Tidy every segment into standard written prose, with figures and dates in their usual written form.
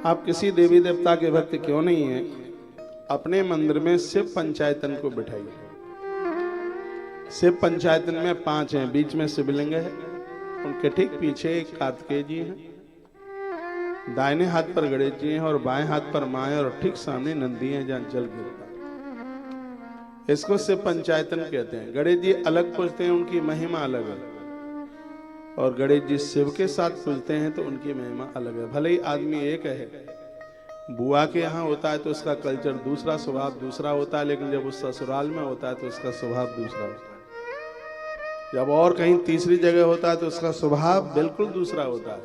आप किसी देवी देवता के भक्त क्यों नहीं हैं, अपने मंदिर में शिव पंचायतन को बिठाइए। शिव पंचायतन में 5 हैं, बीच में शिवलिंग है, उनके ठीक पीछे एक कार्तिकेय जी हैं, दाहिने हाथ पर गणेश जी हैं और बाएं हाथ पर मां है, और ठीक सामने नंदी है जहां जल गिरता है। इसको शिव पंचायतन कहते हैं। गणेश जी अलग पूजते हैं, उनकी महिमा अलग है, और गणेश जी शिव के साथ पूजते हैं तो उनकी महिमा अलग है। भले ही आदमी एक है, बुआ के यहाँ होता है तो उसका कल्चर दूसरा, स्वभाव दूसरा होता है, लेकिन जब उस ससुराल में होता है तो उसका स्वभाव दूसरा होता है। जब और कहीं तीसरी जगह होता है तो उसका स्वभाव बिल्कुल दूसरा होता है।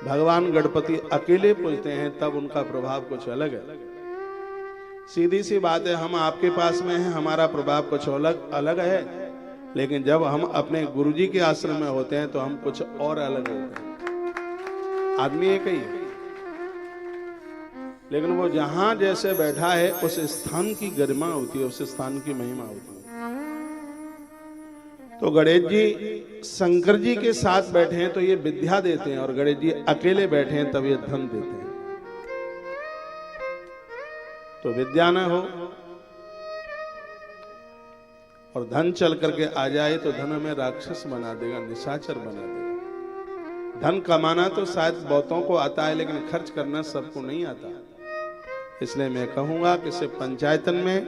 भगवान गणपति अकेले पूजते हैं तब उनका प्रभाव कुछ अलग है। सीधी सी बात है, हम आपके पास में हैं, हमारा प्रभाव कुछ अलग है, लेकिन जब हम अपने गुरुजी के आश्रम में होते हैं तो हम कुछ और अलग होते हैं। आदमी एक ही है, लेकिन वो जहां जैसे बैठा है उस स्थान की गरिमा होती है, उस स्थान की महिमा होती है। तो गणेश जी शंकर जी के साथ बैठे हैं तो ये विद्या देते हैं, और गणेश जी अकेले बैठे हैं तब ये धन देते हैं। तो विद्या न हो और धन चल करके आ जाए तो धन हमें राक्षस बना देगा, निशाचर बना देगा। धन कमाना तो शायद बहुतों को आता है, लेकिन खर्च करना सबको नहीं आता। इसलिए मैं कहूंगा कि सिर्फ पंचायतन में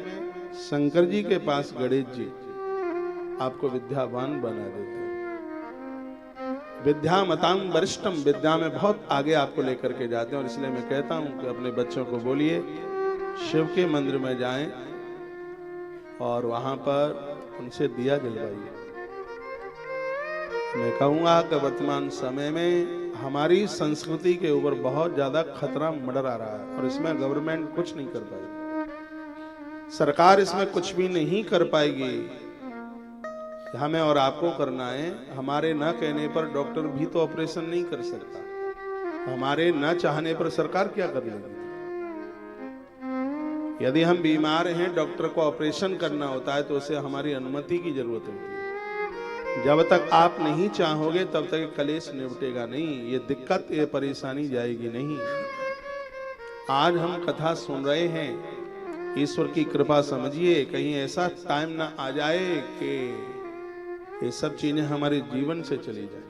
शंकर जी के पास गणेश जी आपको विद्यावान बना देते हैं। विद्या मतांग वरिष्ठम, विद्या में बहुत आगे आपको लेकर के जाते हैं। और इसलिए मैं कहता हूं कि अपने बच्चों को बोलिए शिव के मंदिर में जाएं और वहां पर उनसे दिया जलवाइए। मैं कहूंगा कि वर्तमान समय में हमारी संस्कृति के ऊपर बहुत ज्यादा खतरा मंडरा आ रहा है, और इसमें गवर्नमेंट कुछ नहीं कर पाएगी, सरकार इसमें कुछ भी नहीं कर पाएगी। हमें और आपको करना है। हमारे न कहने पर डॉक्टर भी तो ऑपरेशन नहीं कर सकता, हमारे न चाहने पर सरकार क्या कर लेगी। यदि हम बीमार हैं, डॉक्टर को ऑपरेशन करना होता है तो उसे हमारी अनुमति की जरूरत होती है। जब तक आप नहीं चाहोगे तब तक कलेश निपटेगा नहीं, ये दिक्कत, ये परेशानी जाएगी नहीं। आज हम कथा सुन रहे हैं, ईश्वर की कृपा समझिए, कहीं ऐसा टाइम ना आ जाए कि ये सब चीजें हमारे जीवन से चली जाए।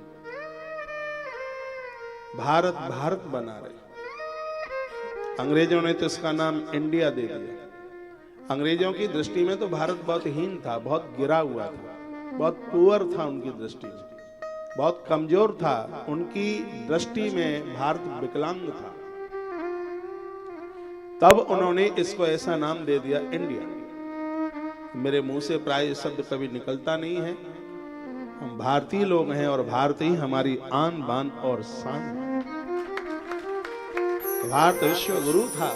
भारत भारत बना रहे, अंग्रेजों ने तो इसका नाम इंडिया दे दिया। अंग्रेजों की दृष्टि में तो भारत बहुत हीन था, बहुत गिरा हुआ था, बहुत पुअर था, उनकी दृष्टि में बहुत कमजोर था, उनकी दृष्टि में भारत विकलांग था। तब उन्होंने इसको ऐसा नाम दे दिया इंडिया। मेरे मुंह से प्राय शब्द कभी निकलता नहीं है। हम भारतीय लोग हैं और भारत ही हमारी आन बान और शान। भारत विश्व गुरु था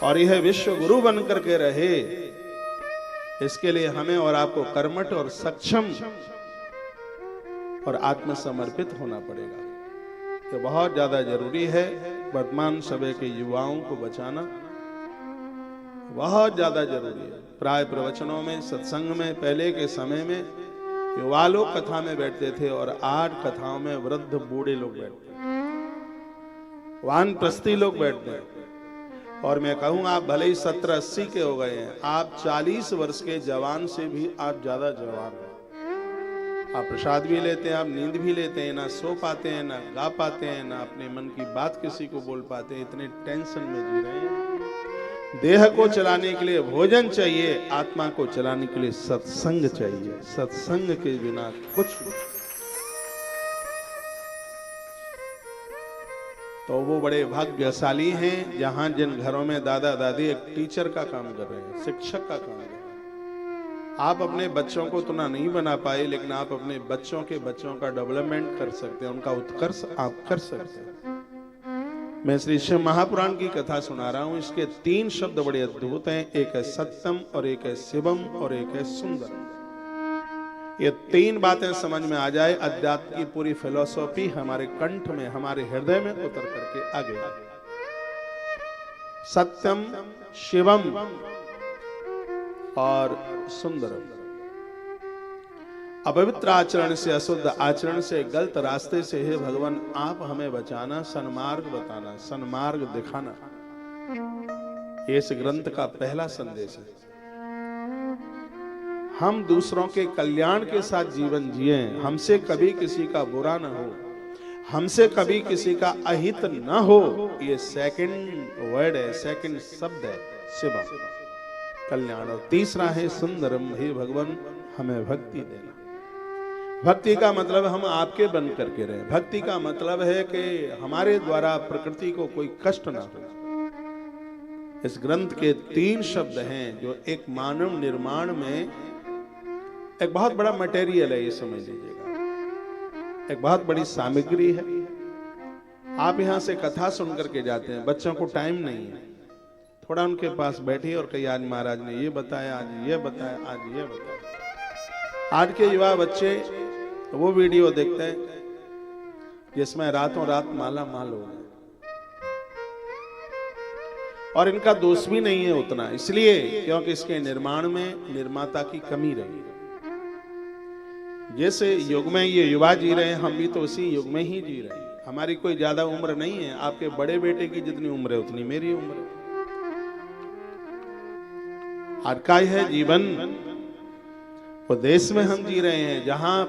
और यह विश्व गुरु बनकर के रहे, इसके लिए हमें और आपको कर्मठ और सक्षम और आत्मसमर्पित होना पड़ेगा। ये बहुत ज्यादा जरूरी है। वर्तमान समय के युवाओं को बचाना बहुत ज्यादा जरूरी है। प्राय प्रवचनों में, सत्संग में, पहले के समय में युवा लोग कथा में बैठते थे और आज कथाओं में वृद्ध बूढ़े लोग बैठते हैं, वानप्रस्थी लोग बैठते हैं। और मैं कहूंगा आप भले ही 70-80 के हो गए हैं, आप 40 वर्ष के जवान से भी आप ज्यादा जवान हैं। आप प्रसाद भी लेते हैं, आप नींद भी लेते हैं, ना सो पाते हैं, ना गा पाते हैं, ना अपने मन की बात किसी को बोल पाते हैं, इतने टेंशन में जी रहे हैं। देह को चलाने के लिए भोजन चाहिए, आत्मा को चलाने के लिए सत्संग चाहिए। सत्संग के बिना कुछ नहीं। तो वो बड़े भाग्यशाली हैं जहां जिन घरों में दादा दादी एक टीचर का काम कर रहे हैं, शिक्षक का काम कर रहे हैं। आप अपने बच्चों को उतना नहीं बना पाए, लेकिन आप अपने बच्चों के बच्चों का डेवलपमेंट कर सकते हैं, उनका उत्कर्ष आप कर सकते हैं। मैं श्री शिव महापुराण की कथा सुना रहा हूं। इसके 3 शब्द बड़े अद्भुत हैं, एक है सत्यम और एक है शिवम और एक है सुंदरम। ये 3 बातें समझ में आ जाए, अध्यात्म की पूरी फिलॉसफी हमारे कंठ में, हमारे हृदय में उतर करके आ गई। सत्यम, शिवम और सुंदरम। अपवित्र आचरण से, अशुद्ध आचरण से, गलत रास्ते से हे भगवान आप हमें बचाना, सन्मार्ग बताना, सन्मार्ग दिखाना। ये इस ग्रंथ का पहला संदेश है। हम दूसरों के कल्याण के साथ जीवन जिए, हमसे कभी किसी का बुरा न हो, हमसे कभी किसी का अहित न हो। ये सेकंड वर्ड है, सेकंड शब्द है शिवा, कल्याण। और तीसरा है सुंदरम, हे भगवान हमें भक्ति देना। भक्ति का मतलब हम आपके बन करके रहे। भक्ति का मतलब है कि हमारे द्वारा प्रकृति को कोई कष्ट ना हो। इस ग्रंथ के 3 शब्द हैं जो एक मानव निर्माण में एक बहुत बड़ा मटेरियल है, ये समझ लीजिएगा, एक बहुत बड़ी सामग्री है। आप यहां से कथा सुन करके जाते हैं, बच्चों को टाइम नहीं है, थोड़ा उनके पास बैठिए और कहिए आज महाराज ने ये बताया, आज ये बताया, आज ये बताया। आज के युवा बच्चे वो वीडियो देखते हैं जिसमें रातों रात माला माल हो गए, और इनका दोष भी नहीं है उतना, इसलिए क्योंकि इसके निर्माण में निर्माता की कमी रही। जैसे युग में ये युवा जी रहे हैं, हम भी तो उसी युग में ही जी रहे हैं। हमारी कोई ज्यादा उम्र नहीं है, आपके बड़े बेटे की जितनी उम्र है उतनी मेरी उम्र है। आज का है जीवन, वो देश में हम जी रहे हैं जहां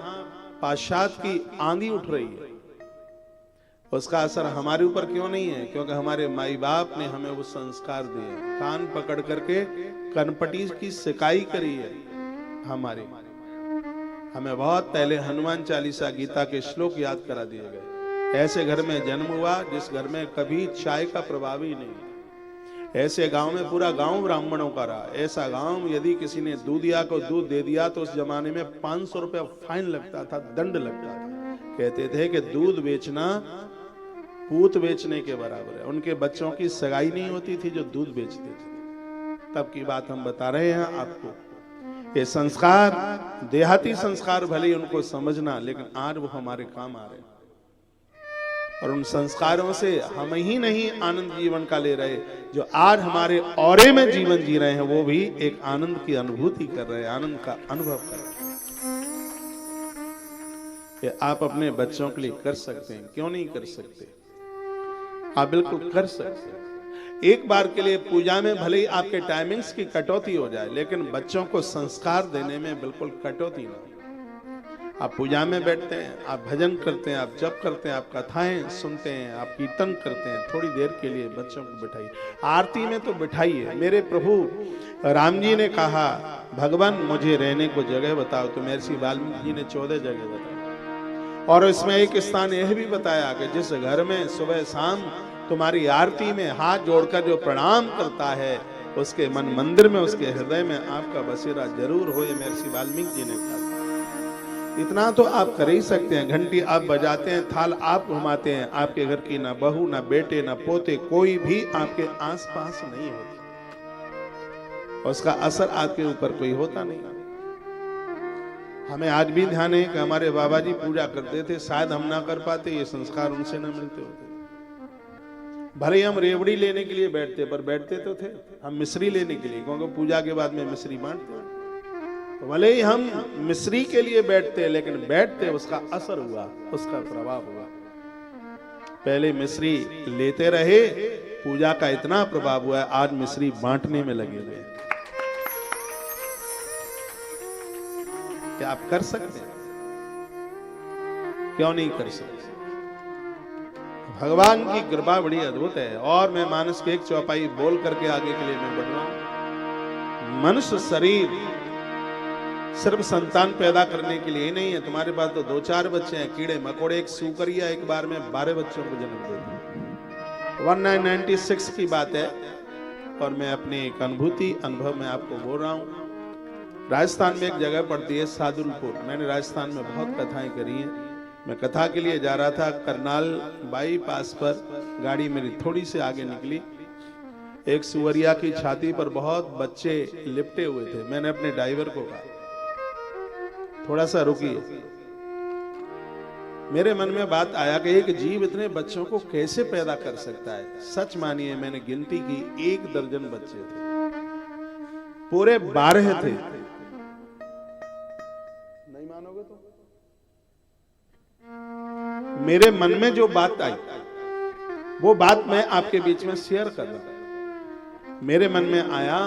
पाश्चात्य की आंधी उठ रही है। उसका असर हमारे ऊपर क्यों नहीं है? क्योंकि हमारे माई बाप ने हमें वो संस्कार दिए, कान पकड़ करके कनपटी की सिकाई करी है हमारी। हमें बहुत पहले हनुमान चालीसा गीता के श्लोक याद करा दिए गए। ऐसे घर में जन्म हुआ जिस घर में कभी चाय का प्रभाव ही नहीं, ऐसे गांव में पूरा गांव ब्राह्मणों का रहा। ऐसा गांव यदि किसी ने दूधिया को दूध दे दिया तो उस जमाने में 500 रुपया फाइन लगता था, दंड लगता था। कहते थे कि दूध बेचना पूत बेचने के बराबर है। उनके बच्चों की सगाई नहीं होती थी जो दूध बेचते थे। तब की बात हम बता रहे हैं आपको। ये संस्कार, देहाती संस्कार भले उनको समझना, लेकिन आज वो हमारे काम आ रहे हैं। और उन संस्कारों से हम ही नहीं आनंद जीवन का ले रहे, जो आज हमारे औरे में जीवन जी रहे हैं वो भी एक आनंद की अनुभूति कर रहे हैं, आनंद का अनुभव कर रहे हैं। ये आप अपने बच्चों के लिए कर सकते हैं, क्यों नहीं कर सकते? आप बिल्कुल कर सकते हैं। एक बार के लिए पूजा में भले ही आपके टाइमिंग्स की कटौती हो जाए, लेकिन बच्चों को संस्कार देने में बिल्कुल कटौती ना। आप पूजा में बैठते हैं, आप भजन करते हैं, आप जप करते हैं, आप कथाएं सुनते हैं, आप कीर्तन करते हैं, थोड़ी देर के लिए बच्चों को बिठाइए। आरती में तो बिठाइए। मेरे प्रभु राम जी ने कहा, भगवान मुझे रहने को जगह बताओ, तो महर्षि वाल्मीकि जी ने 14 जगह बताई। और इसमें एक स्थान यह भी बताया कि जिस घर में सुबह शाम तुम्हारी आरती में हाथ जोड़कर जो प्रणाम करता है, उसके मन मंदिर में, उसके हृदय में आपका बसेरा जरूर हो। ये महर्षि वाल्मीकि जी ने कहा। इतना तो आप कर ही सकते हैं। घंटी आप बजाते हैं, थाल आप घुमाते हैं, आपके घर की ना बहू, ना बेटे, ना पोते, कोई भी आपके आसपास नहीं होती, उसका असर आपके ऊपर कोई होता नहीं। हमें आज भी ध्यान है कि हमारे बाबा जी पूजा करते थे, शायद हम ना कर पाते, ये संस्कार उनसे ना मिलते होते। भले हम रेवड़ी लेने के लिए बैठते, पर बैठते तो थे हम मिश्री लेने के लिए, क्योंकि पूजा के बाद में मिश्री बांटते हैं। तो भले ही हम मिश्री के लिए बैठते, लेकिन बैठते उसका असर हुआ, उसका प्रभाव हुआ। पहले मिश्री लेते रहे, पूजा का इतना प्रभाव हुआ, आज मिश्री बांटने में लगे हुए। क्या आप कर सकते हैं? क्यों नहीं कर सकते? भगवान की कृपा बड़ी अद्भुत है। और मैं मानस के एक चौपाई बोल करके आगे के लिए मैं बढ़ रहा हूं। मनुष्य शरीर सिर्फ संतान पैदा करने के लिए नहीं है। तुम्हारे पास तो 2-4 बच्चे हैं, कीड़े मकोड़े, एक सुकरिया एक बार में 12 बच्चों को जन्म देती है। 1996 की बात है, और मैं अपनी एक अनुभव में आपको बोल रहा हूं। राजस्थान में एक जगह पड़ती है सादुलपुर। मैंने राजस्थान में बहुत कथाएं करी हैं। मैं कथा के लिए जा रहा था, करनाल बाईपास पर गाड़ी मेरी थोड़ी सी आगे निकली। एक सुवरिया की छाती पर बहुत बच्चे लिपटे हुए थे। मैंने अपने ड्राइवर को कहा, थोड़ा सा रुकिए। मेरे मन में बात आया कि एक जीव इतने बच्चों को कैसे पैदा कर सकता है। सच मानिए, मैंने गिनती की, 1 दर्जन बच्चे थे, पूरे 12 थे। नहीं मानोगे तो मेरे मन में जो बात आई वो बात मैं आपके बीच में शेयर कर रहा हूं। मेरे मन में आया,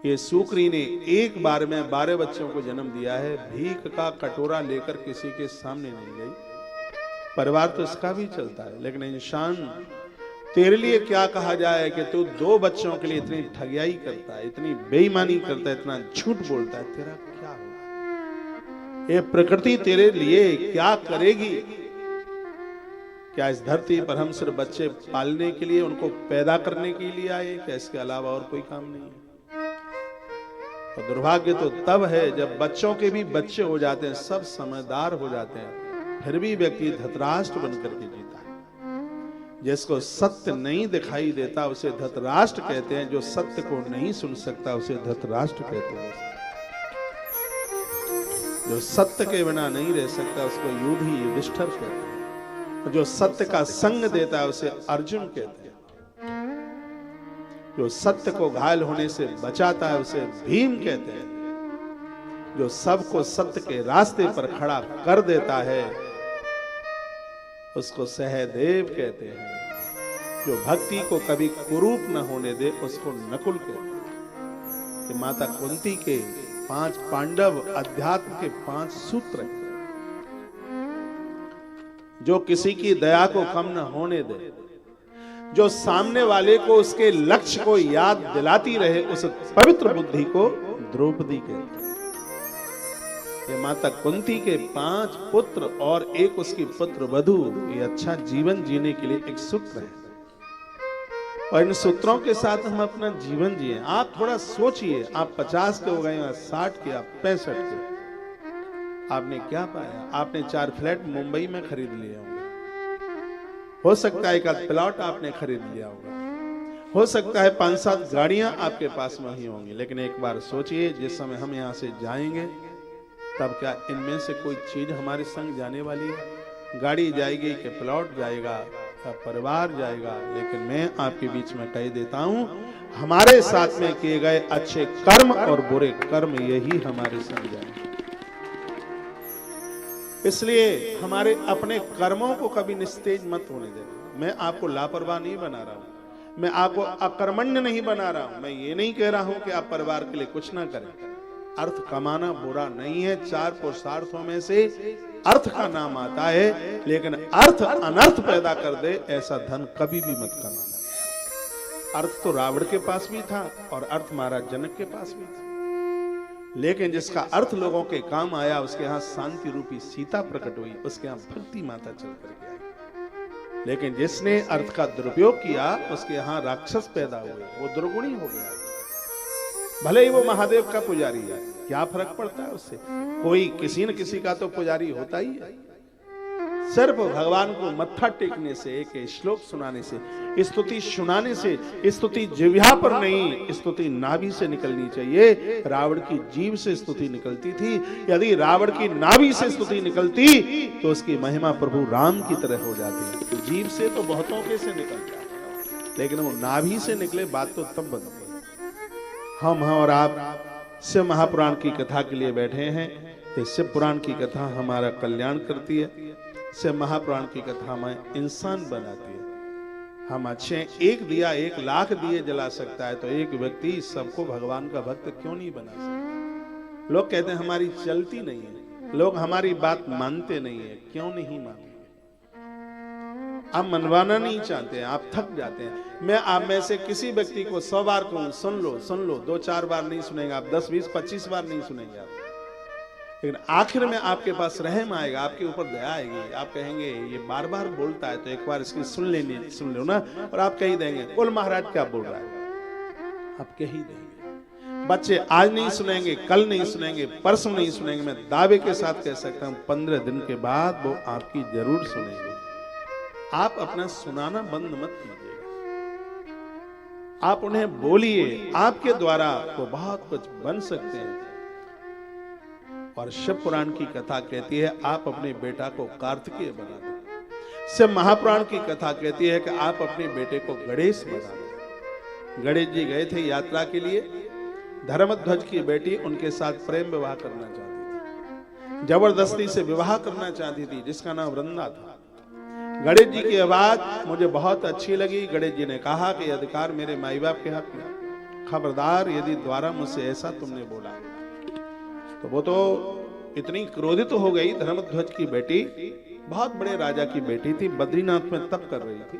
ये सूकरी ने एक बार में 12 बच्चों को जन्म दिया है, भीख का कटोरा लेकर किसी के सामने नहीं गई। परिवार तो इसका भी चलता है, लेकिन इंसान तेरे लिए क्या कहा जाए कि तू 2 बच्चों के लिए इतनी ठगियाई करता है, इतनी बेईमानी करता है, इतना झूठ बोलता है, तेरा क्या होगा? ये प्रकृति तेरे लिए क्या करेगी? क्या इस धरती पर हम सिर्फ बच्चे पालने के लिए, उनको पैदा करने के लिए आए? क्या इसके अलावा और कोई काम नहीं है? और दुर्भाग्य तो तब है जब बच्चों के भी बच्चे हो जाते हैं, सब समझदार हो जाते हैं, फिर भी व्यक्ति धृतराष्ट्र बनकर के जीता है। जिसको सत्य नहीं दिखाई देता उसे धृतराष्ट्र कहते हैं, जो सत्य को नहीं सुन सकता उसे धृतराष्ट्र कहते हैं। जो सत्य के बिना नहीं रह सकता उसको युधी युधिष्ठिर कहते हैं। जो सत्य का संग देता है उसे अर्जुन कहते हैं। जो सत्य को घायल होने से बचाता है उसे भीम कहते हैं। जो सबको सत्य के रास्ते पर खड़ा कर देता है उसको सहदेव कहते हैं। जो भक्ति को कभी कुरूप न होने दे उसको नकुल कहते हैं। ये माता कुंती के 5 पांडव अध्यात्म के 5 सूत्र हैं। जो किसी की दया को कम न होने दे, जो सामने वाले को उसके लक्ष्य को याद दिलाती रहे, उस पवित्र बुद्धि को द्रौपदी कहते हैं। ये माता कुंती के 5 पुत्र और एक उसकी पुत्र वधू, ये अच्छा जीवन जीने के लिए एक सूत्र है। और इन सूत्रों के साथ हम अपना जीवन जिए। आप थोड़ा सोचिए, आप 50 के हो गए, 60 के, आप 65 के, आपने क्या पाया? आपने 4 फ्लैट मुंबई में खरीद लिए होंगे, हो सकता है 1 प्लॉट आपने खरीद लिया होगा, हो सकता है 5-7 गाड़ियां आपके पास में ही होंगी। लेकिन एक बार सोचिए, जिस समय हम यहां से जाएंगे तब क्या इनमें से कोई चीज हमारे संग जाने वाली है? गाड़ी जाएगी कि प्लॉट जाएगा या परिवार जाएगा? लेकिन मैं आपके बीच में कह देता हूं, हमारे साथ में किए गए अच्छे कर्म और बुरे कर्म यही हमारे संग जाएंगे। इसलिए हमारे अपने कर्मों को कभी निस्तेज मत होने देना। मैं आपको लापरवाह नहीं बना रहा हूं, मैं आपको अकर्मण्य नहीं बना रहा हूं। मैं ये नहीं कह रहा हूं कि आप परिवार के लिए कुछ ना करें। अर्थ कमाना बुरा नहीं है, 4 पुरुषार्थों में से अर्थ का नाम आता है, लेकिन अर्थ अनर्थ पैदा कर दे ऐसा धन कभी भी मत कमाना। अर्थ तो रावण के पास भी था और अर्थ महाराज जनक के पास भी था, लेकिन जिसका अर्थ लोगों के काम आया, उसके यहाँ शांति रूपी सीता प्रकट हुई, उसके यहाँ भक्ति माता चल करके आई। लेकिन जिसने अर्थ का दुरुपयोग किया उसके यहाँ राक्षस पैदा हुए, वो दुर्गुणी हो गया। भले ही वो महादेव का पुजारी है, क्या फर्क पड़ता है उससे? कोई किसी न किसी का तो पुजारी होता ही है। सिर्फ भगवान को मत्था टेकने से, एक श्लोक सुनाने से, स्तुति सुनाने से, स्तुति जिह्वा पर नहीं, स्तुति नाभि से निकलनी चाहिए। रावण की जीभ से स्तुति निकलती थी। यदि रावण की नाभि से स्तुति निकलती तो उसकी महिमा प्रभु राम की तरह हो जाती। तो जीभ से तो बहुतों के से निकलता है, लेकिन वो नाभि से निकले बात तो तब बनती। हम और आप शिव महापुराण की कथा के लिए बैठे हैं। ये शिव पुराण की कथा हमारा कल्याण करती है। शिव महापुराण की कथा हमें इंसान बनाती है। हम अच्छे, एक दिया 1 लाख दिए जला सकता है, तो एक व्यक्ति सबको भगवान का भक्त क्यों नहीं बना सकता? लोग कहते हैं हमारी चलती नहीं है, लोग हमारी बात मानते नहीं है। क्यों नहीं मानते? आप मनवाना नहीं चाहते हैं, आप थक जाते हैं। मैं आप में से किसी व्यक्ति को 100 बार कहूं सुन लो, 2-4 बार नहीं सुनेंगे आप, 10, 20, 25 बार नहीं सुनेंगे आप, लेकिन आखिर में आपके पास रहम आएगा, आपके ऊपर दया आएगी। आप कहेंगे ये बार बार बोलता है, तो एक बार इसकी सुन लो ना, और आप कह ही देंगे बोल महाराज क्या बोल रहा है, आप कह ही देंगे। बच्चे आज नहीं सुनेंगे, कल नहीं सुनेंगे, परसों नहीं सुनेंगे, मैं दावे के साथ कह सकता हूं 15 दिन के बाद वो आपकी जरूर सुनेंगे। आप अपना सुनाना बंद मत कीजिएगा, आप उन्हें बोलिए, आपके द्वारा वो बहुत कुछ बन सकते हैं। और शिव पुराण की कथा कहती है आप अपने बेटा को कार्तिकेय बना दो। शिव महापुराण की कथा कहती है कि आप अपने बेटे को गणेश बना दो। गणेश जी गए थे यात्रा के लिए, धर्मध्वज की बेटी उनके साथ प्रेम विवाह करना चाहती थी, जबरदस्ती से विवाह करना चाहती थी, जिसका नाम वृंदा था। गणेश जी की आवाज मुझे बहुत अच्छी लगी। गणेश जी ने कहा कि अधिकार मेरे माई बाप के हाथ में, खबरदार यदि द्वारा मुझसे ऐसा तुमने बोला। तो वो तो इतनी क्रोधित हो गई। धर्मध्वज की बेटी बहुत बड़े राजा की बेटी थी, बद्रीनाथ में तप कर रही थी,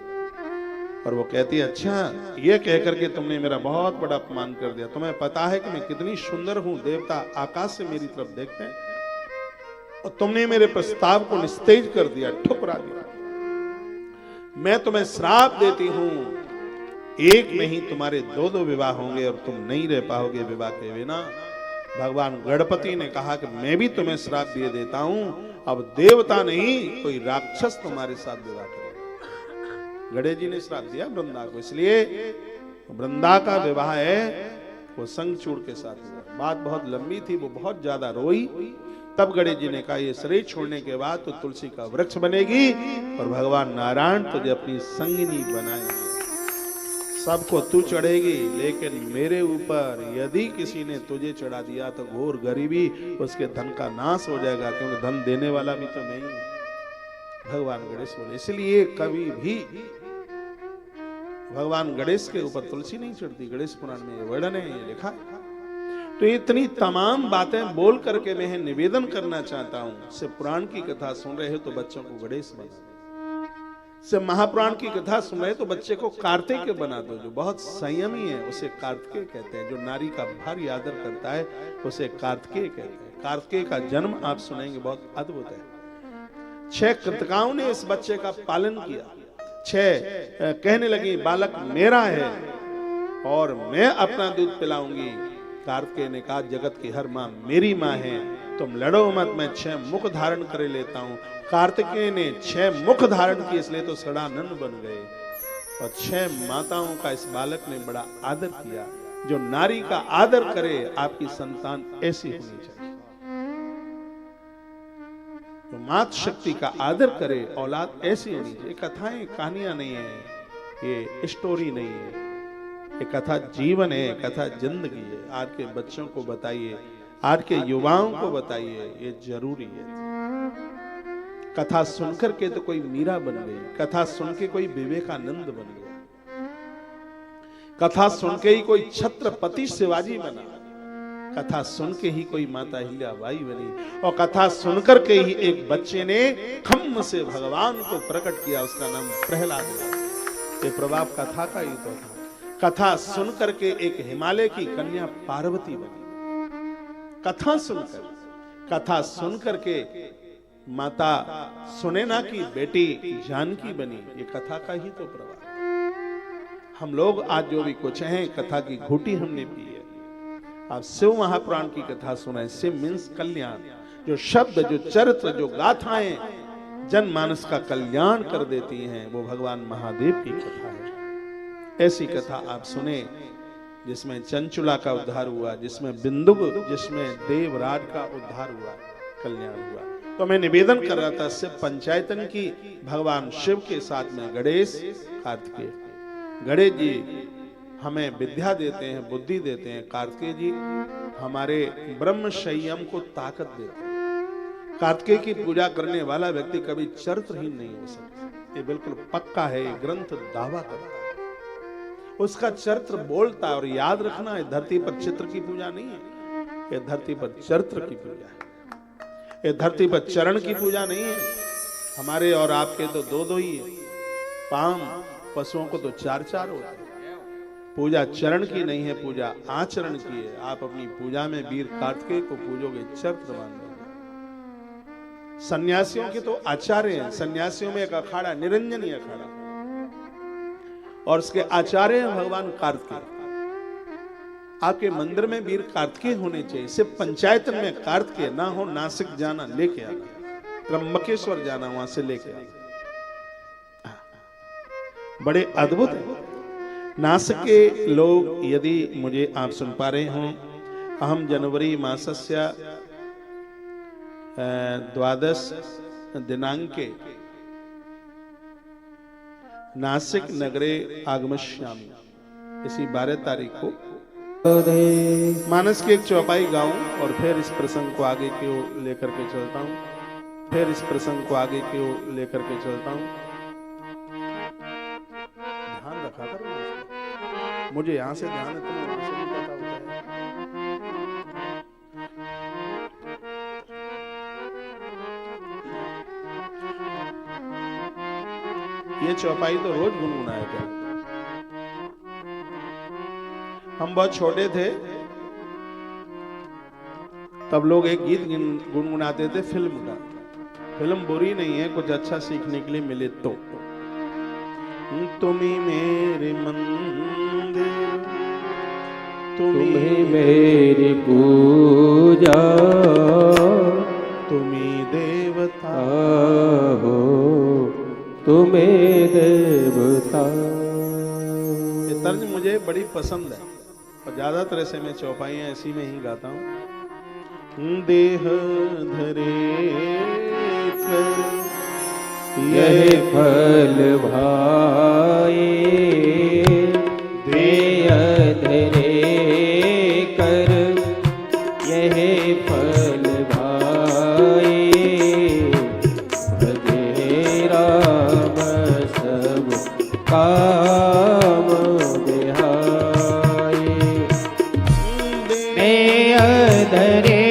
और वो कहती अच्छा ये कहकर के तुमने मेरा बहुत बड़ा अपमान कर दिया। तुम्हें पता है कि मैं कितनी सुंदर हूं, देवता आकाश से मेरी तरफ देखते हैं, और तुमने मेरे प्रस्ताव को निस्तेज कर दिया, ठुकरा दिया। मैं तुम्हें श्राप देती हूं, एक में ही तुम्हारे दो दो विवाह होंगे और तुम नहीं रह पाओगे विवाह के बिना। भगवान गणपति ने कहा कि मैं भी तुम्हें श्राप दिए देता हूं, अब देवता नहीं कोई राक्षस तुम्हारे साथ विवाह करेगा। गणेश जी ने श्राप दिया वृंदा को, इसलिए वृंदा का विवाह है वो शंखचूड़ के साथ हुआ। बात बहुत लंबी थी, वो बहुत ज्यादा रोई। तब गणेश जी ने कहा ये शरीर छोड़ने के बाद तो तुलसी का वृक्ष बनेगी और भगवान नारायण तुझे अपनी संगिनी बनाएंगे, सबको तू चढ़ेगी, लेकिन मेरे ऊपर यदि किसी ने तुझे चढ़ा दिया तो घोर गरीबी, उसके धन का नाश हो जाएगा, क्योंकि धन देने वाला भी तो नहीं है। भगवान गणेश बोले, इसलिए कभी भी भगवान गणेश के ऊपर तुलसी नहीं चढ़ती। गणेश पुराण में ये वर्णन है, ये लिखा है। तो इतनी तमाम बातें बोल करके मैं निवेदन करना चाहता हूं। से पुराण की कथा सुन रहे हो तो बच्चों को गणेश बना, से महापुराण की कथा सुन रहे तो बच्चे को कार्तिकेय बना दो। जो बहुत संयमी है उसे कार्तिकेय कहते हैं, जो नारी का भारी आदर करता है उसे कार्तिकेय कहते हैं। कार्तिकेय का जन्म आप सुनेंगे, बहुत अद्भुत है। 6 कृतिकाओं ने इस बच्चे का पालन किया। 6 कहने लगी बालक मेरा है और मैं अपना दूध पिलाऊंगी। कार्तिकेय ने कहा जगत की हर मां मेरी मां है, तुम लड़ो मत, मैं 6 मुख धारण कर लेता हूं। कार्तिकेय ने 6 मुख धारण किए, इसलिए तो सड़ानंद बन गए। और 6 माताओं का इस बालक ने बड़ा आदर किया। जो नारी का आदर करे आपकी संतान ऐसी होनी चाहिए। जो मात शक्ति का आदर करे औलाद ऐसी होनी चाहिए। कथाएं कहानियां नहीं है, ये स्टोरी नहीं है, ये कथा जीवन है, कथा जिंदगी है। आज के बच्चों को बताइए, आज के युवाओं को बताइए, ये जरूरी है। कथा सुनकर के तो कोई मीरा बन गई, कथा सुन के कोई विवेकानंद बन गया, कथा सुन के ही कोई छत्रपति शिवाजी बना, कथा सुन के ही कोई माता अहिल्याबाई बनी, और कथा सुनकर के ही एक बच्चे ने खम्म से भगवान को प्रकट किया, उसका नाम प्रहलाद है। ये प्रभाव कथा का ही तो था। कथा सुन करके एक हिमालय की कन्या पार्वती बनी। कथा सुन करके माता सुनैना की बेटी जानकी बनी। ये कथा का ही तो प्रभाव। हम लोग आज जो भी कुछ हैं, कथा की घूटी हमने पी है। आप शिव महापुराण की कथा सुनाए। शिव मीन्स कल्याण। जो शब्द, जो चरित्र, जो गाथाएं जनमानस का कल्याण कर देती हैं, वो भगवान महादेव की कथा है। ऐसी कथा आप सुने जिसमें चंचुला का उद्धार हुआ, जिसमें बिंदुक, जिसमें देवराज का उद्धार हुआ, कल्याण हुआ। तो मैं निवेदन कर रहा था शिव पंचायतन की, भगवान शिव के साथ में गणेश कार्तिकेय। गणेश जी हमें विद्या देते हैं, बुद्धि देते हैं। कार्तिकेय जी हमारे ब्रह्म संयम को ताकत देते हैं। कार्तिकेय की पूजा करने वाला व्यक्ति कभी चरित्रहीन नहीं हो सकता, ये बिल्कुल पक्का है। ये ग्रंथ दावा करता है, उसका चरित्र बोलता है। और याद रखना, ये धरती पर चित्र की पूजा नहीं है, ये धरती पर चरित्र की पूजा है। ये धरती पर चरण की पूजा नहीं है। हमारे और आपके तो 2-2 ही है पांव, पशुओं को तो 4-4 होता है। पूजा चरण की नहीं है, पूजा आचरण की है। आप अपनी पूजा में वीर कार्तिकेय को पूजोगे, चरित्र मान लोगे। सन्यासियों के तो आचार्य हैं। सन्यासियों में एक अखाड़ा, निरंजनी अखाड़ा, और उसके आचार्य हैं भगवान कार्तिकेय। आपके मंदिर में वीर कार्तिकेय होने चाहिए। सिर्फ पंचायतन में कार्तिकेय ना हो, नासिक जाना, लेके आना, त्र्यंबकेश्वर जाना, वहां से लेके आना। बड़े अद्भुत है। नासिक के लोग, यदि मुझे आप सुन पा रहे हो, अहम जनवरी मासस्य 12 दिनांके नासिक नगरे आगमिष्यामि। इसी 12 तारीख को मानस की एक चौपाई गाऊं और फिर इस प्रसंग को आगे की ओर लेकर के चलता हूं। फिर इस प्रसंग को आगे की ओर लेकर के चलता हूं। ध्यान रखा करो, मुझे यहां से ध्यान है, तुम्हें वहां से नहीं पता होता है। ये चौपाई तो रोज गुनगुनाया करो। हम बहुत छोटे थे तब लोग एक गीत गुनगुनाते थे फिल्म का। फिल्म बुरी नहीं है, कुछ अच्छा सीखने के लिए मिले तो। तुम्ही मेरे मंदिर, तुम्ही मेरी पूजा, तुम्ही देवता हो, तुम्हें देवता। ये तर्ज मुझे बड़ी पसंद है और ज्यादातर ऐसे मैं चौपाइयां ऐसी में ही गाता हूँ। देह धरे कर यह फल भाई, देह धरे कर यह फल भाई, भजे राम सब काम बिहाई। देह धरे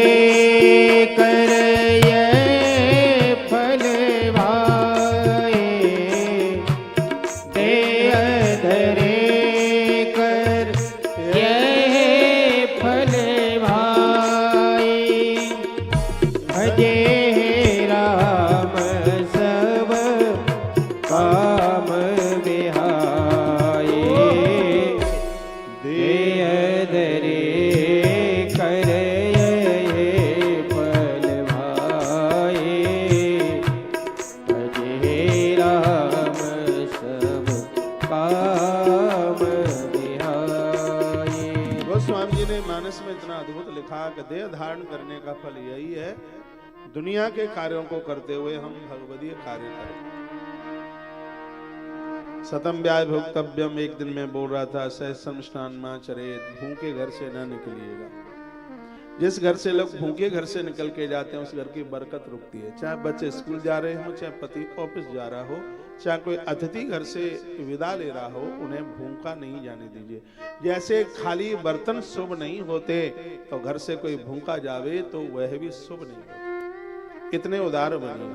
देह धारण करने का फल यही है, दुनिया के कार्यों को करते हुए हम भगवदीय कार्य करें। सतम व्याय भोक्तव्यम, एक दिन में बोल रहा था, सहस्रम स्नान मां चरेत, भूखे घर से ना निकलिएगा। जिस घर से लोग भूखे घर से निकल के जाते हैं उस घर की बरकत रुकती है। चाहे बच्चे स्कूल जा रहे हो, चाहे पति ऑफिस जा रहा हो, चाहे कोई अतिथि घर से विदा ले रहा हो, उन्हें भूखा नहीं जाने दीजिए। जैसे खाली बर्तन शुभ नहीं होते तो घर से कोई भूखा जावे तो वह भी शुभ नहीं होता। कितने उदार बनिए।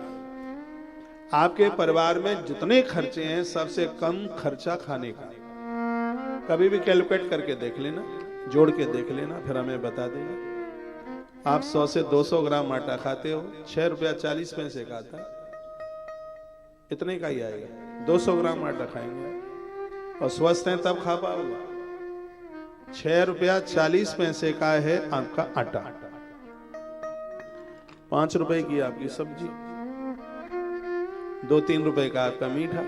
आपके परिवार में जितने खर्चे हैं सबसे कम खर्चा खाने का। कभी भी कैलकुलेट करके देख लेना, जोड़ के देख लेना, फिर हमें बता देना। आप 100 से 200 ग्राम आटा खाते हो, 6 रुपया 40 पैसे का आता है, इतने का ही आएगा। 200 ग्राम आटा खाएंगे और स्वस्थ हैं तब खा पाओगे। 6 रुपया 40 पैसे का है आपका आटा, 5 रुपए की आपकी सब्जी, 2-3 रुपए का आपका मीठा।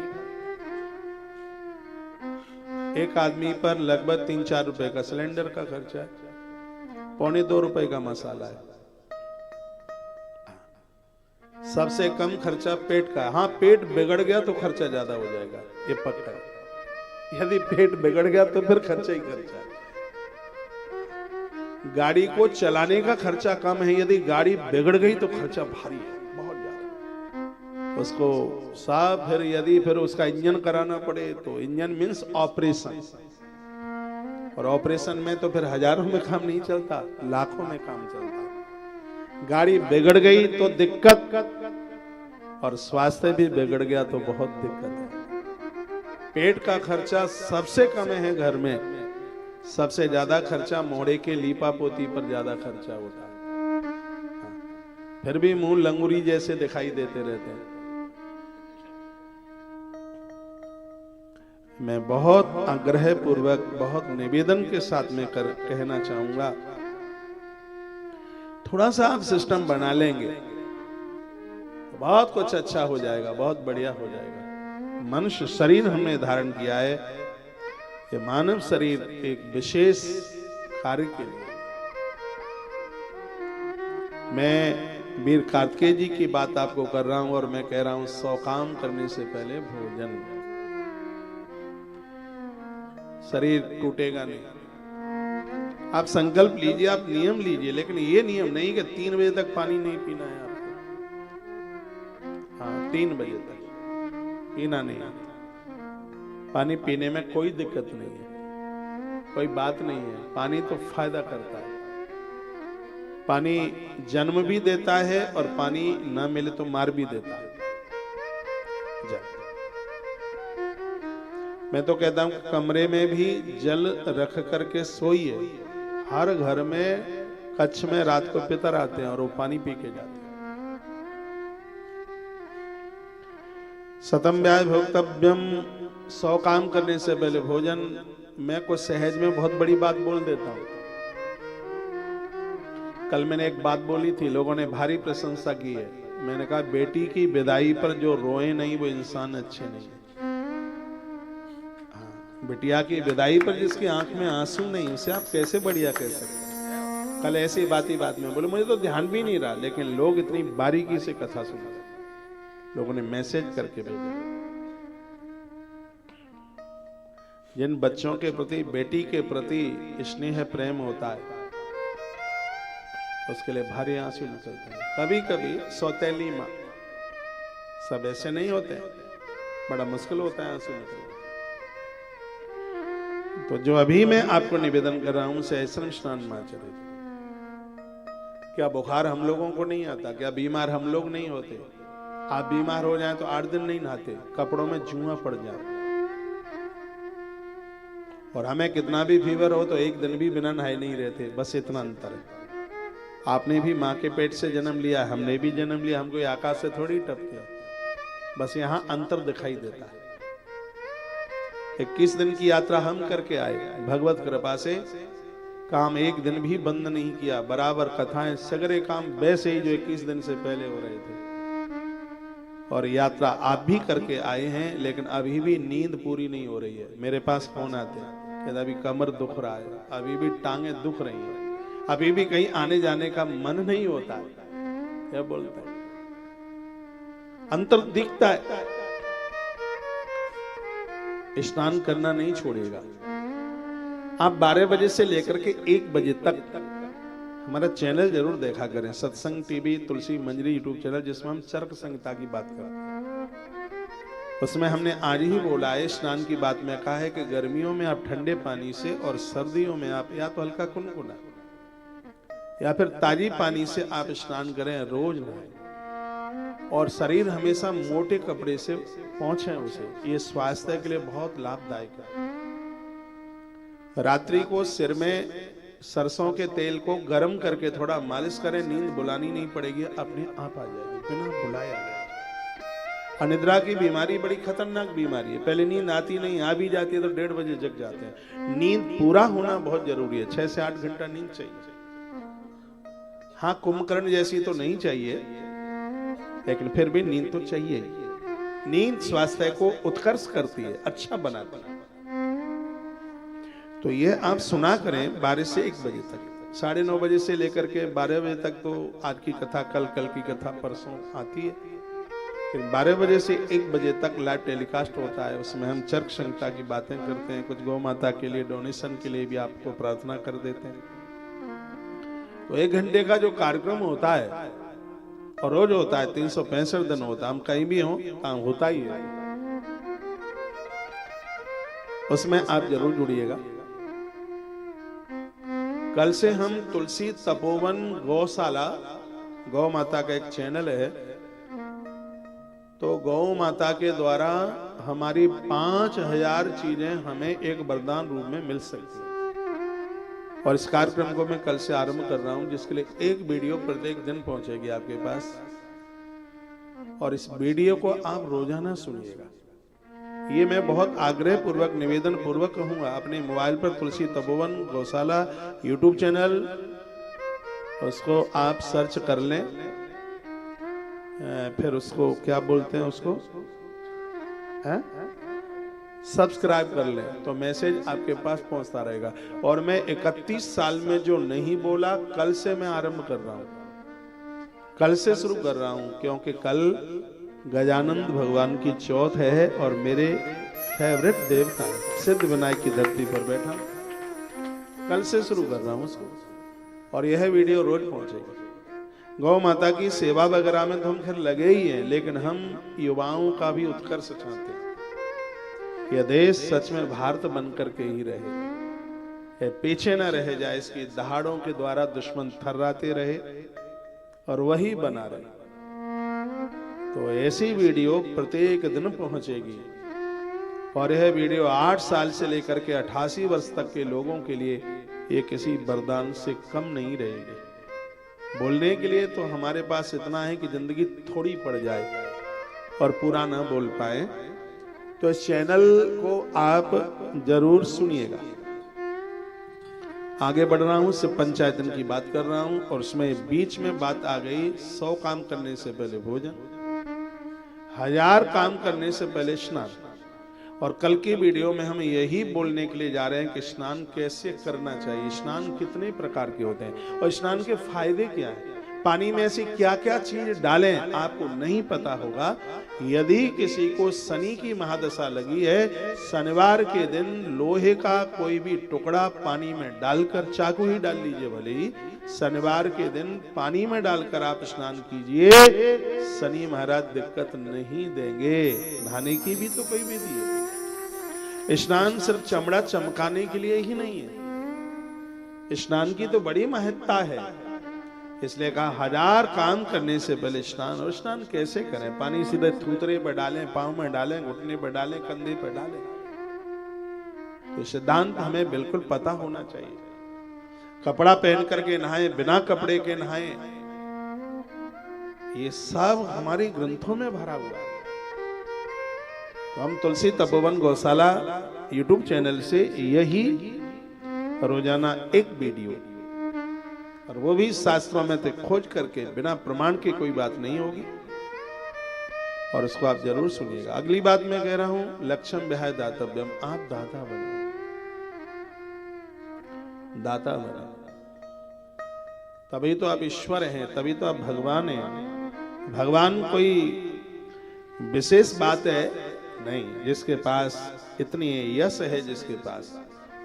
एक आदमी पर लगभग 3-4 रुपए का सिलेंडर का खर्चा है, 1.25 रुपए का मसाला है। सबसे कम खर्चा पेट का। हाँ, पेट बिगड़ गया तो खर्चा ज्यादा हो जाएगा, ये पक्का है। यदि पेट बिगड़ गया तो फिर खर्चा ही खर्चा है। गाड़ी को चलाने का खर्चा कम है, यदि गाड़ी बिगड़ गई तो खर्चा भारी है, बहुत ज्यादा। उसको साफ फिर उसका इंजन कराना पड़े तो इंजन मीन्स ऑपरेशन, और ऑपरेशन में तो फिर हजारों में काम नहीं चलता, लाखों में काम चलता। गाड़ी बिगड़ गई तो दिक्कत, और स्वास्थ्य भी बिगड़ गया तो बहुत दिक्कत है। पेट का खर्चा सबसे कम है घर में, सबसे ज्यादा खर्चा मोड़े के लीपा पोती पर ज्यादा खर्चा होता है। फिर भी मुंह लंगूरी जैसे दिखाई देते रहते हैं। मैं बहुत आग्रह पूर्वक, बहुत निवेदन के साथ में कहना चाहूंगा, थोड़ा सा आप सिस्टम बना लेंगे तो बहुत कुछ अच्छा हो जाएगा, बहुत बढ़िया हो जाएगा। मनुष्य शरीर हमने धारण किया है, ये मानव शरीर एक विशेष कार्य के लिए। मैं वीर कार्तिकेय जी की बात आपको कर रहा हूं और मैं कह रहा हूं 100 काम करने से पहले भोजन। शरीर टूटेगा नहीं, आप संकल्प लीजिए, आप नियम लीजिए, लेकिन ये नियम नहीं कि 3 बजे तक पानी नहीं पीना है आपको। हाँ, 3 बजे तक पीना नहीं है। पानी पीने में कोई दिक्कत नहीं है, कोई बात नहीं है। पानी तो फायदा करता है। पानी जन्म भी देता है और पानी ना मिले तो मार भी देता है। मैं तो कहता हूं कमरे में भी जल रख करके सोइए। हर घर में कच्छ में रात को पितर आते हैं और वो पानी पी के जाते हैं। सतम व्याय भोक्तव्यम, 100 काम करने से पहले भोजन। मैं कुछ सहज में बहुत बड़ी बात बोल देता हूं। कल मैंने एक बात बोली थी, लोगों ने भारी प्रशंसा की है। मैंने कहा बेटी की विदाई पर जो रोए नहीं वो इंसान अच्छे नहीं। बिटिया की विदाई पर जिसकी आंख में आंसू नहीं, उसे आप कैसे बढ़िया कह सकते हैं। कल ऐसी बात में बोले, मुझे तो ध्यान भी नहीं रहा, लेकिन लोग इतनी बारीकी से कथा सुना, लोगों ने मैसेज करके भेजा। जिन बच्चों के प्रति, बेटी के प्रति स्नेह प्रेम होता है, उसके लिए भारी आंसू निकलते हैं। कभी कभी सौतेली माँ, सब ऐसे नहीं होते, बड़ा मुश्किल होता है आंसू निकलना। तो जो अभी मैं आपको निवेदन कर रहा हूं, सहस्त्रम स्नान माचरे। क्या बुखार हम लोगों को नहीं आता? क्या बीमार हम लोग नहीं होते? आप बीमार हो जाएं तो 8 दिन नहीं नहाते, कपड़ों में जुआ पड़ जाए। और हमें कितना भी फीवर हो तो 1 दिन भी बिना नहाए नहीं रहते। बस इतना अंतर है। आपने भी माँ के पेट से जन्म लिया, हमने भी जन्म लिया, हमको आकाश से थोड़ी टपके। बस यहाँ अंतर दिखाई देता है। 21 दिन की यात्रा हम करके आए, भगवत कृपा से काम 1 दिन भी बंद नहीं किया। बराबर कथाएं, सगरे काम वैसे ही जो 21 दिन से पहले हो रहे थे। और यात्रा आप भी करके आए हैं, लेकिन अभी भी नींद पूरी नहीं हो रही है। मेरे पास फोन आते हैं, कहते अभी कमर दुख रहा है, अभी भी टांगे दुख रही हैं, अभी भी कहीं आने जाने का मन नहीं होता है। क्या बोलते हैं, अंतर दिखता है। स्नान करना नहीं छोड़ेगा। आप 12 बजे से लेकर के 1 बजे तक हमारा चैनल जरूर देखा करें, सत्संग टीवी तुलसी मंजरी यूट्यूब चैनल, जिसमें हम चरक संहिता की बात करते हैं। उसमें हमने आज ही बोला है, स्नान की बात में कहा है कि गर्मियों में आप ठंडे पानी से और सर्दियों में आप या तो हल्का कुनकुना या फिर ताजी पानी से आप स्नान करें, रोज नहाएं। और शरीर हमेशा मोटे कपड़े से पोंछें उसे, ये स्वास्थ्य के लिए बहुत लाभदायक है। रात्रि को सिर में सरसों के तेल को गर्म करके थोड़ा मालिश करें, नींद बुलानी नहीं पड़ेगी, अपने आप आ जाएगी बिना बुलाए आ जाएगी। अनिद्रा की बीमारी बड़ी खतरनाक बीमारी है। पहले नींद आती नहीं, आ भी जाती है तो 1:30 बजे जग जाते हैं। नींद पूरा होना बहुत जरूरी है, 6 से 8 घंटा नींद चाहिए। हाँ, कुंभकर्ण जैसी तो नहीं चाहिए, लेकिन फिर भी नींद तो चाहिए। नींद स्वास्थ्य को उत्कर्ष करती है, अच्छा बनाती है। तो ये आप सुना करें 12 से 1 बजे तक, 9:30 बजे से लेकर के 12 बजे तक तो आज की कथा, कल की कथा परसों आती है। फिर 12 बजे से 1 बजे तक लाइव टेलीकास्ट होता है। उसमें हम चरक संहिता की बातें करते हैं, कुछ गौ माता के लिए डोनेशन के लिए भी आपको प्रार्थना कर देते हैं। तो 1 घंटे का जो कार्यक्रम होता है, और रोज होता है, 365 दिन होता है, हम कहीं भी हों काम होता ही है। उसमें आप जरूर जुड़िएगा। कल से हम तुलसी तपोवन गौशाला, गौ माता का एक चैनल है, तो गौ माता के द्वारा हमारी 5000 चीजें हमें एक वरदान रूप में मिल सकती है। और इस कार्यक्रम को मैं कल से आरंभ कर रहा हूं, जिसके लिए एक वीडियो प्रत्येक दिन पहुंचेगी आपके पास। और इस वीडियो को आप रोजाना सुनिएगा। ये मैं बहुत आग्रह पूर्वक, निवेदन पूर्वक कहूंगा। अपने मोबाइल पर तुलसी तपोवन गौशाला यूट्यूब चैनल, उसको आप सर्च कर लें, फिर उसको क्या बोलते हैं, उसको सब्सक्राइब कर लें, तो मैसेज आपके पास पहुंचता रहेगा। और मैं 31 साल में जो नहीं बोला, कल से मैं आरंभ कर रहा हूं, कल से शुरू कर रहा हूं, क्योंकि कल गजानंद भगवान की चौथ है और मेरे फेवरेट देवता सिद्ध विनायक की धरती पर बैठा। कल से शुरू कर रहा हूं उसको, और यह वीडियो रोज पहुंचेगी। गौ माता की सेवा वगैरह में तो हम खैर लगे ही हैं, लेकिन हम युवाओं का भी उत्कर्ष चाहते हैं। यह देश सच में भारत बन करके ही रहे, यह पीछे न रह जाए, इसकी दहाड़ों के द्वारा दुश्मन थर्राते रहे और वही बना रहे। तो ऐसी वीडियो प्रत्येक दिन पहुंचेगी, और यह वीडियो 8 साल से लेकर के 88 वर्ष तक के लोगों के लिए ये किसी वरदान से कम नहीं रहेगी। बोलने के लिए तो हमारे पास इतना है कि जिंदगी थोड़ी पड़ जाए और पूरा ना बोल पाए, तो इस चैनल को आप जरूर सुनिएगा। आगे बढ़ रहा हूं, शिव पंचायतन की बात कर रहा हूं, और उसमें बीच में बात आ गई 100 काम करने से पहले भोजन, 1000 काम करने से पहले स्नान। और कल की वीडियो में हम यही बोलने के लिए जा रहे हैं कि स्नान कैसे करना चाहिए, स्नान कितने प्रकार के होते हैं और स्नान के फायदे क्या हैं, पानी में ऐसी क्या क्या चीज डालें आपको नहीं पता होगा। यदि किसी को शनि की महादशा लगी है, शनिवार के दिन लोहे का कोई भी टुकड़ा पानी में डालकर, चाकू ही डाल लीजिए भले ही, शनिवार के दिन पानी में डालकर आप स्नान कीजिए, शनि महाराज दिक्कत नहीं देंगे। नहाने की भी तो कोई विधि है, स्नान सिर्फ चमड़ा चमकाने के लिए ही नहीं है, स्नान की तो बड़ी महत्ता है। इसलिए कहा 1000 काम करने से पहले स्नान। और स्नान कैसे करें, पानी सीधे थूतरे पर डालें, पांव में डालें, घुटने पर डालें, कंधे पर डालें, तो सिद्धांत हमें बिल्कुल पता होना चाहिए। कपड़ा पहन करके नहाएं, बिना कपड़े के नहाएं, ये सब हमारे ग्रंथों में भरा हुआ है। तो हम तुलसी तपोवन गौशाला YouTube चैनल से यही रोजाना एक वीडियो, और वो भी शास्त्रों में से खोज करके, बिना प्रमाण के कोई बात नहीं होगी, और उसको आप जरूर सुनिएगा। अगली बात मैं कह रहा हूं, लक्ष्यम विहाय दातव्यम, आप दाता बनो, दाता बनो, तभी तो आप ईश्वर हैं, तभी तो आप भगवान हैं। भगवान कोई विशेष बात है नहीं, जिसके पास इतनी यश है, जिसके पास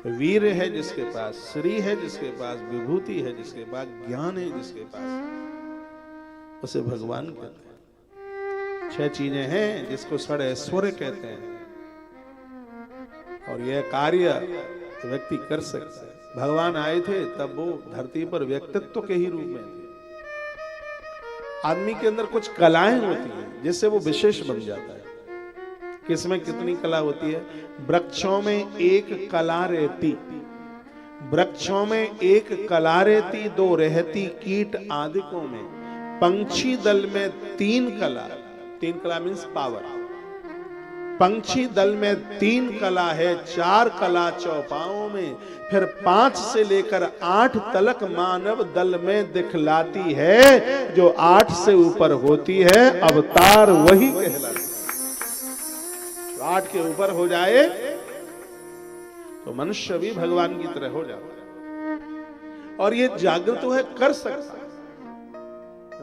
वीर है, जिसके पास श्री है, जिसके पास विभूति है, जिसके पास ज्ञान है, जिसके पास, उसे भगवान कहते हैं। 6 चीजें हैं जिसको षड ऐश्वर्य कहते हैं, और यह कार्य व्यक्ति कर सकता है। भगवान आए थे तब वो धरती पर व्यक्तित्व के ही रूप में थे। आदमी के अंदर कुछ कलाएं होती हैं जिससे वो विशेष बन जाता है। किसमें कितनी कला होती है? वृक्षों में एक कला रहती, वृक्षों में एक कला रहती, 2 रहती कीट आदिकों में। पंछी दल में 3 कला, 3 कला मीन्स पावर। पंछी दल में 3 कला है, 4 कला चौपाओं में, फिर 5 से लेकर 8 तलक मानव दल में दिखलाती है। जो 8 से ऊपर होती है अवतार वही कहलाती है। 8 के ऊपर हो जाए तो मनुष्य भी भगवान की तरह हो जाता है, और ये जागृत है, कर सकता है।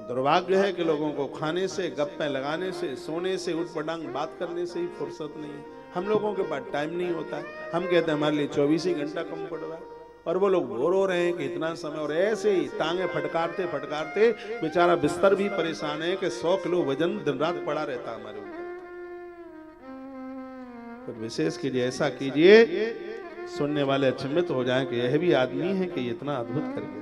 दुर्भाग्य है कि लोगों को खाने से, गप्पे लगाने से, सोने से, उठ पटांग बात करने से ही फुर्सत नहीं है। हम लोगों के पास टाइम नहीं होता है। हम कहते हैं हमारे लिए 24 ही घंटा कम पड़ रहा है, और वो लोग बोर हो रहे हैं कि इतना समय, और ऐसे ही टांगे फटकारते फटकारते बेचारा बिस्तर भी परेशान है कि 100 किलो वजन दिन रात पड़ा रहता हमारे ऊपर। तो विशेष कीजिए, ऐसा कीजिए, सुनने वाले अचंभित हो जाएं कि यह भी आदमी है कि इतना अद्भुत कर गया।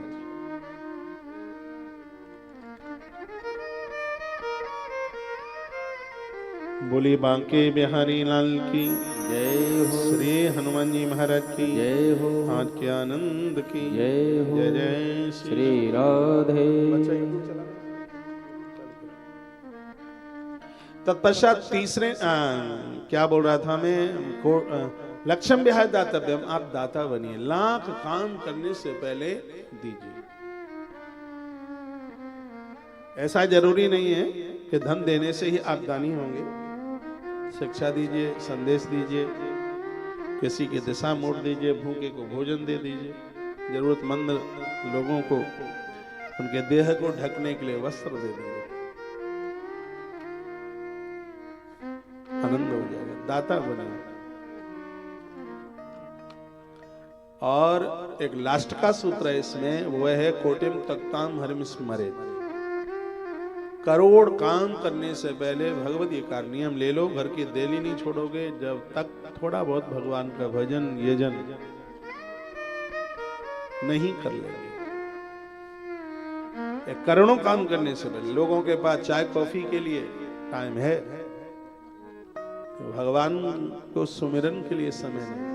बोली बांके बिहारी लाल की जय हो, श्री हनुमान जी महाराज की जय हो, आज के आनंद की जय हो, जय जय श्री राधे। तत्पश्चात तीसरे क्या बोल रहा था मैं, लक्ष्यम विहाय दातव्यम, आप दाता बनिए। लाख काम करने से पहले दीजिए। ऐसा जरूरी नहीं है कि धन देने से ही आप दानी होंगे। शिक्षा दीजिए, संदेश दीजिए, किसी की दिशा मोड़ दीजिए, भूखे को भोजन दे दीजिए, जरूरतमंद लोगों को उनके देह को ढकने के लिए वस्त्र दे दीजिए, आनंद हो जाएगा। दाता बने। और एक लास्ट का सूत्र है इसमें, वह है कोटिम तक्ताम हरिम स्मरे। करोड़ काम करने से पहले भगवत जी का नियम ले लो, घर की देली नहीं छोड़ोगे जब तक थोड़ा बहुत भगवान का भजन यजन नहीं कर लेंगे। करोड़ों काम करने से पहले लोगों के पास चाय कॉफी के लिए टाइम है, भगवान को सुमिरन के लिए समय नहीं।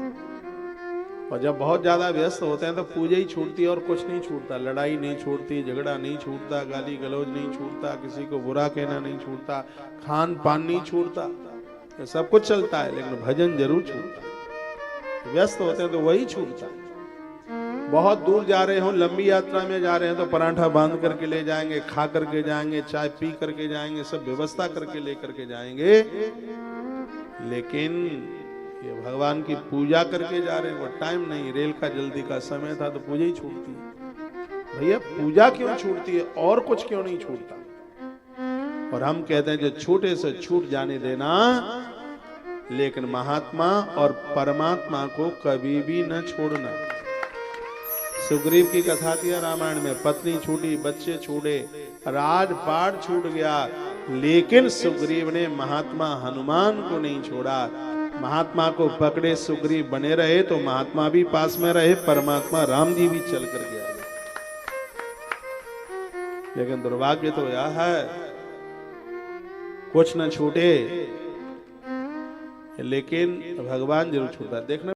और जब बहुत ज्यादा व्यस्त होते हैं तो पूजा ही छूटती है और कुछ नहीं छूटता, लड़ाई नहीं छूटती, झगड़ा नहीं छूटता, गाली गलौज नहीं छूटता, किसी को बुरा कहना नहीं छूटता, खान पान नहीं छूटता, ये सब कुछ चलता है, लेकिन भजन जरूर छूटता है। व्यस्त होते हैं तो वही छूटता है। बहुत दूर जा रहे हो, लंबी यात्रा में जा रहे हैं तो पराठा बांध करके ले जाएंगे, खा करके जाएंगे, चाय पी करके जाएंगे, सब व्यवस्था करके लेकर के जाएंगे, लेकिन ये भगवान की पूजा करके जा रहे हैं, वो टाइम नहीं। रेल का जल्दी का समय था तो पूजा ही छूटती है। भैया पूजा क्यों छूटती है और कुछ क्यों नहीं छूटता? और हम कहते हैं जो छूटे से छूट जाने देना, लेकिन महात्मा और परमात्मा को कभी भी न छोड़ना। सुग्रीव की कथा थी रामायण में, पत्नी छूटी, बच्चे छूटे, राजपाट छूट गया, लेकिन सुग्रीव ने महात्मा हनुमान को नहीं छोड़ा। महात्मा को पकड़े सुग्रीव बने रहे तो महात्मा भी पास में रहे, परमात्मा राम जी भी चल कर गया। लेकिन दुर्भाग्य तो यह है कुछ न छूटे, लेकिन भगवान जरूर छूटा। देखना